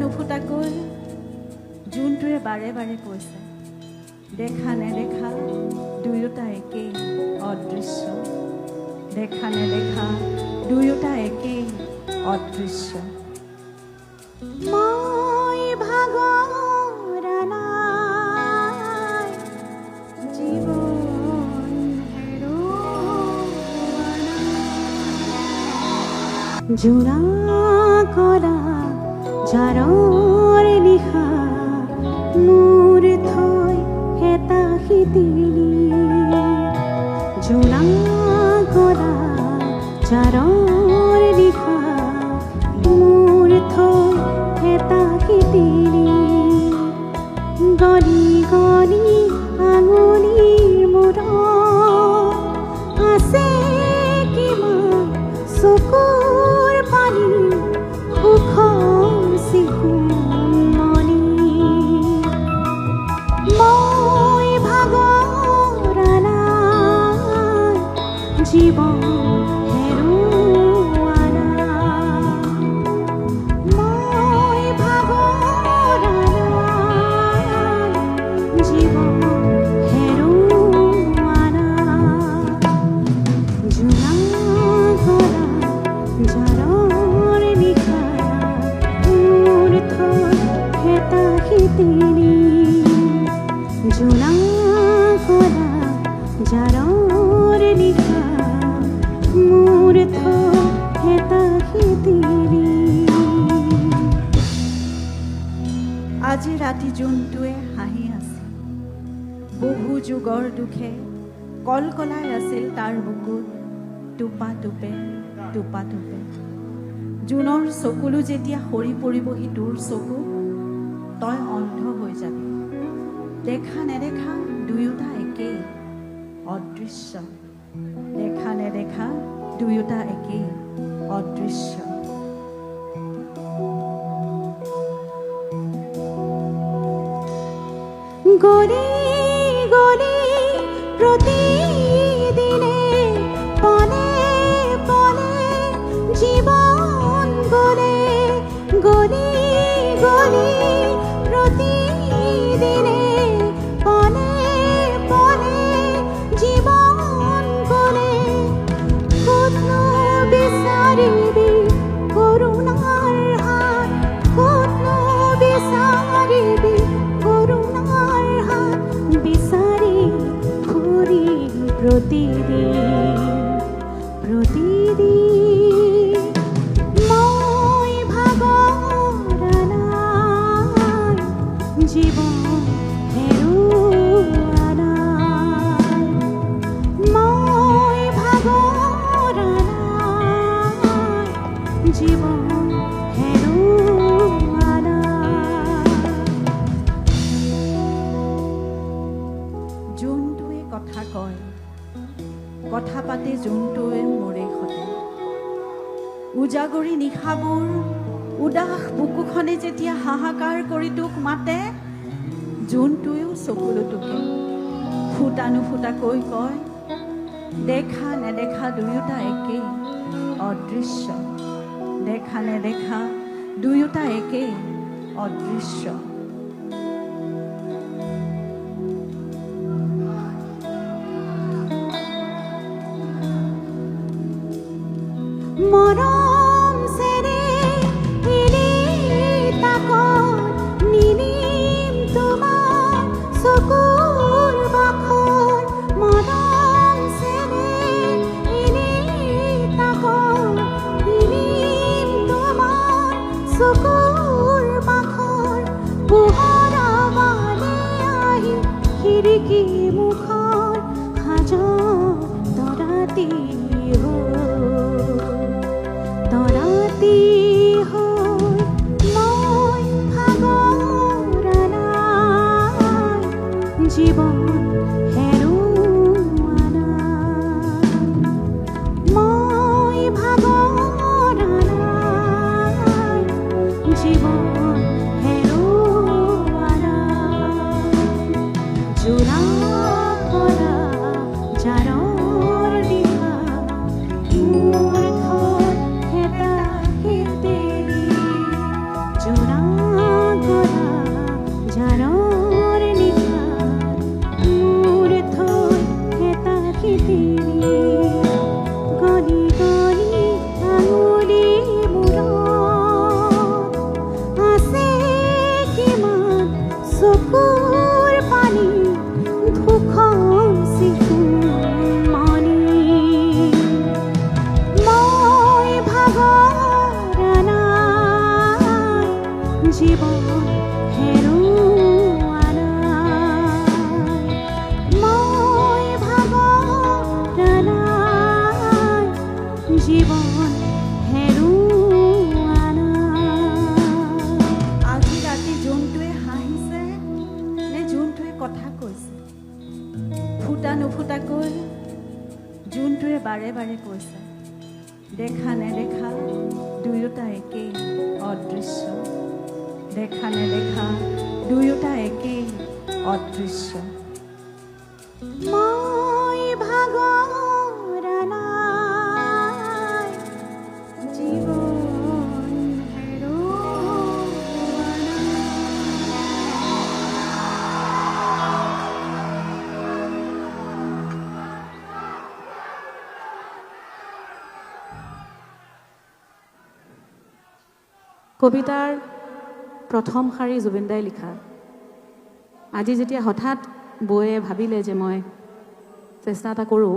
নুফুটাকৈ জোনটোৱে বাৰে বাৰে কৈছে, দেখা নেদেখা দুয়োটা একেই অদৃশ্য, দেখা নেদেখা দুয়োটা একেই অদৃশ্য। মই ভাগৰা নাই, জীৱন হেৰুওৱা নাই। জোৰা কৰা জাৰৰ নিশা মোৰ থৈ হেতাশী তিৰি, জোৰা কৰা জাৰৰ নিশা মোৰ থৈ হেতাশী তিৰি, গলি গলি আঙুলিৰ মূৰত আছে কিমান চকুৰ পানী, সুখৰ চিকুমনি। মই ভাগৰা নাই, জীৱন হেৰুওৱা নাই। মই ভাগৰা নাই, জীৱন হেৰুওৱা নাই। জোৰা কৰা জাৰৰ নিশা মোৰ থৈ হেতাশী তিৰি, জোৰা কৰা জাৰৰ নিশা মোৰ থৈ হেতাশী তিৰি। আজি ৰাতি জোনটোৱে হাঁহি আছিল, বহু যুগৰ দুখে কলকলাই আছিল তাৰ বুকুত টোপা টোপে টোপা টোপে। জোনৰ চকুলো যেতিয়া সৰি পৰিবহি তোৰ চকু, তই অন্ধ হৈ যাবি। দেখা নেদেখা দুয়োটা একেই অদৃশ্য, দেখা নেদেখা দুয়োটা একেই অদৃশ্য। গলি গলি প্ৰতিদিনে পলে পলে জীৱন গলে, গলি গলি প্ৰতিদিনে পলে পলে জীৱন গলে। ক'তনো বিচাৰিবি কৰুণাৰ হাত, ক'তনো বিচাৰিবি কৰুণাৰ হাত, বিচাৰি ঘূৰি প্ৰতিদিন প্ৰতিদিন। মই ভাগৰা নাই, জীৱন হেৰুওৱা নাই। মই ভাগৰা নাই, জীৱন হেৰুওৱা নাই। জোনটোৱে কথা কয়, কথা পাতে জোনটোৱে মোৰে সতে। উজাগৰি নিশাবোৰ উদাস বুকুখনে যেতিয়া হাহাকাৰ কৰি তোক মাতে, জোনটোৱেও চকুলো তোকে ফুটা নুফুটাকৈ কয়, দেখা নেদেখা দুয়োটা একেই অদৃশ্য, দেখা নেদেখা দুয়োটা একেই অদৃশ্য। মৰম চেৰে এনে তাকত নিনিম তোমাৰ চকুৰ বাখৰ, মৰম চেৰে এনে তাকত নিনিম তোমাৰ চকুৰ বাখৰ। পোহৰা মানে আহি খিৰিকী মুখৰ সাজত তৰাতি জীৱন হেৰুওৱা নাই। আজি ৰাতি জোনটোৱে হাঁহিছে নে জোনটোৱে কথা কৈছে? ফুটা নুফুটাকৈ জোনটোৱে বাৰে বাৰে কৈছে, দেখা নেদেখা দুয়োটা একেই অদৃশ্য। দেখা নেদেখা দুয়োটা একেই অদৃশ্য। মই ভাগৰা নাই, জীৱন হেৰুওৱা নাই। কবিতাৰ প্ৰথম শাৰী জুবিনদাই লিখা। আজি যেতিয়া হঠাৎ বৌয়ে ভাবিলে যে মই চেষ্টা এটা কৰোঁ,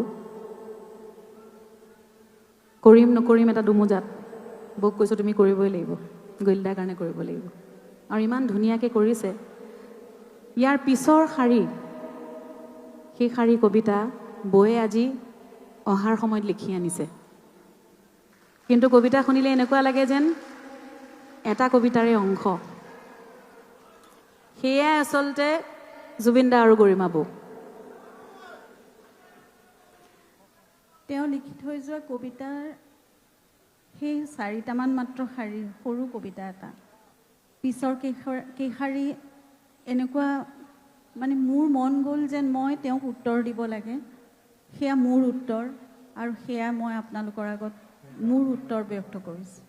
কৰিম নকৰিম এটা দুমোজাত, বৌক কৈছোঁ তুমি কৰিবই লাগিব, গলিদাৰ কাৰণে কৰিব লাগিব। আৰু ইমান ধুনীয়াকৈ কৰিছে। ইয়াৰ পিছৰ শাৰী, সেই শাৰী কবিতা বৌয়ে আজি অহাৰ সময়ত লিখি আনিছে। কিন্তু কবিতা শুনিলে এনেকুৱা লাগে যেন এটা কবিতাৰে অংশ। সেয়াই আচলতে জুবিনদা আৰু গৰিমা বৌ। তেওঁ লিখি থৈ যোৱা কবিতাৰ সেই 4টামান মাত্ৰ শাৰীৰ সৰু কবিতা এটা, পিছৰ কেইশাৰী এনেকুৱা মানে মোৰ মন গ'ল যেন মই তেওঁক উত্তৰ দিব লাগে। সেয়া মোৰ উত্তৰ, আৰু সেয়া মই আপোনালোকৰ আগত মোৰ উত্তৰ ব্যক্ত কৰিছোঁ।